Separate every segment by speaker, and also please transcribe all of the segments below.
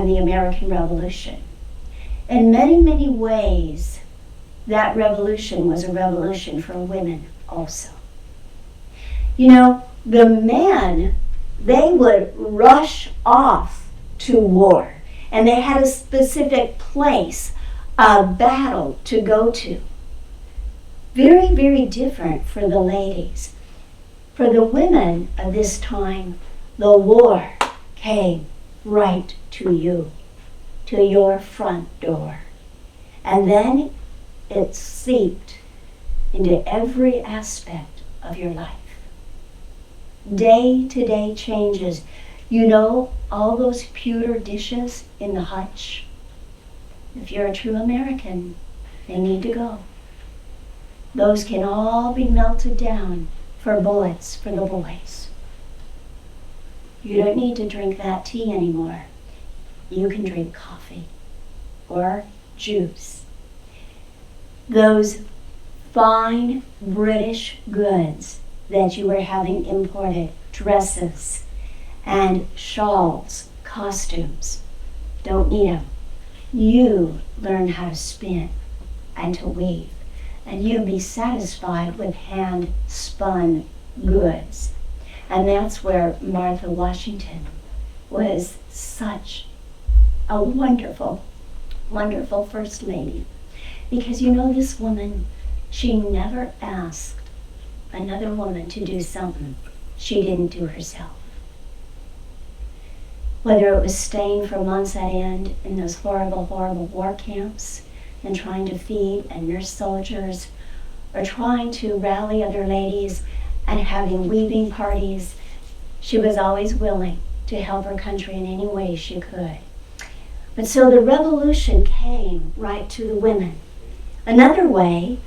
Speaker 1: of the American Revolution. In many, many ways, that revolution was a revolution for women also. You know, the men, they would rush off to war, and they had a specific place, a battle to go to. Very, very different for the ladies. For the women of this time, the war came right to you, to your front door. And then it seeped into every aspect of your life. Day-to-day changes. You know, all those pewter dishes in the hutch? If you're a true American, they need to go. Those can all be melted down for bullets for the boys. You don't need to drink that tea anymore. You can drink coffee or juice. Those fine British goods that you were having imported, dresses and shawls, costumes, don't need them. You learn how to spin and to weave, and you be satisfied with hand-spun goods. And that's where Martha Washington was such a wonderful, wonderful First Lady. Because you know, this woman, she never asked another woman to do something she didn't do herself. Whether it was staying for months at end in those horrible, horrible war camps and trying to feed and nurse soldiers, or trying to rally other ladies and having weaving parties, she was always willing to help her country in any way she could. But so the revolution came right to the women. Another way,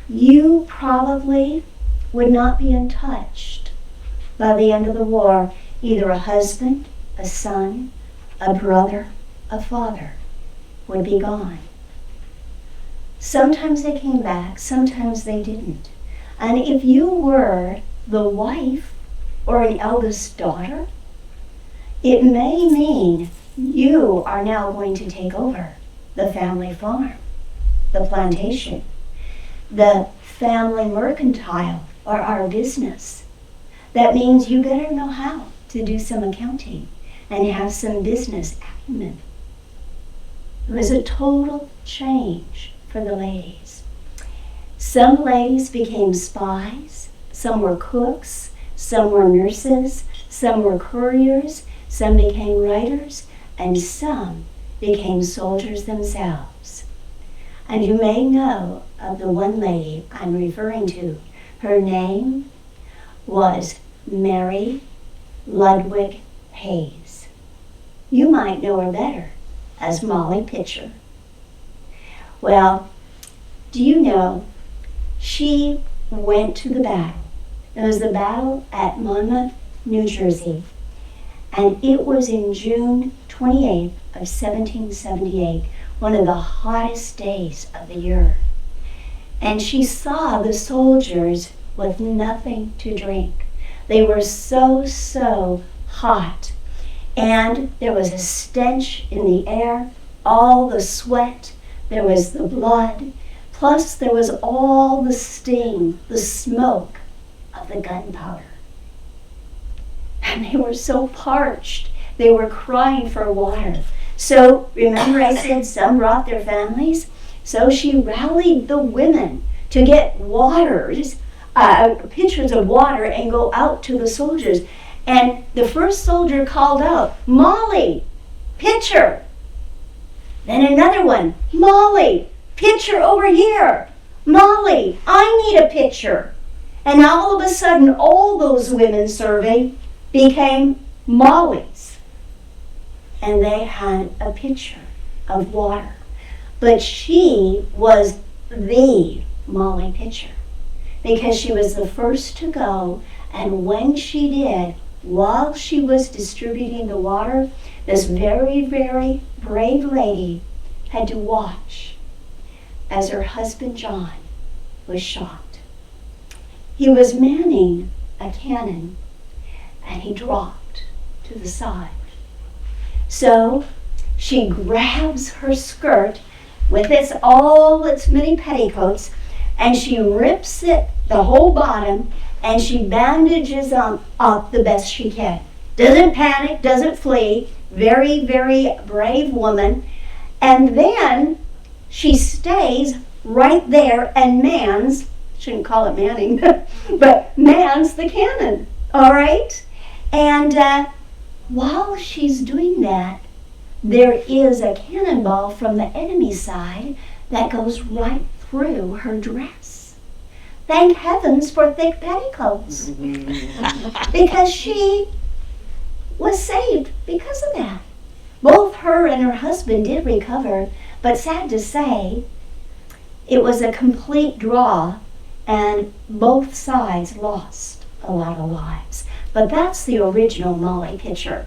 Speaker 1: you probably would not be untouched by the end of the war. Either a husband, a son, a brother, a father would be gone. Sometimes they came back, sometimes they didn't. And if you were the wife or an eldest daughter, it may mean you are now going to take over the family farm, the plantation, the family mercantile, or our business. That means you better know how to do some accounting and have some business acumen. It was a total change for the ladies. Some ladies became spies, some were cooks, some were nurses, some were couriers, some became writers, and some became soldiers themselves. And you may know of the one lady I'm referring to. Her name was Mary Ludwig Hayes. You might know her better as Molly Pitcher. Well, do you know, she went to the battle. It was the battle at Monmouth, New Jersey, and it was in June 28th of 1778, one of the hottest days of the year. And she saw the soldiers with nothing to drink. They were so hot. And there was a stench in the air, all the sweat, there was the blood, plus there was all the steam, the smoke of the gunpowder. And they were so parched, they were crying for water. So remember I said some brought their families? So she rallied the women to get pitchers of water and go out to the soldiers. And the first soldier called out, "Molly, pitcher." Then another one, "Molly, pitcher over here. Molly, I need a pitcher." And all of a sudden, all those women surveyed became Mollies. And they had a pitcher of water. But she was the Molly Pitcher because she was the first to go, and when she did, while she was distributing the water, this very, very brave lady had to watch as her husband John was shot. He was manning a cannon, and he dropped to the side. So she grabs her skirt with all its many petticoats, and she rips it, the whole bottom, and she bandages up the best she can. Doesn't panic, doesn't flee. Very, very brave woman. And then she stays right there and mans, shouldn't call it manning, but mans the cannon, all right? And while she's doing that, there is a cannonball from the enemy side that goes right through her dress. Thank heavens for thick petticoats, because she was saved because of that. Both her and her husband did recover, but sad to say, it was a complete draw, and both sides lost a lot of lives. But that's the original Molly picture.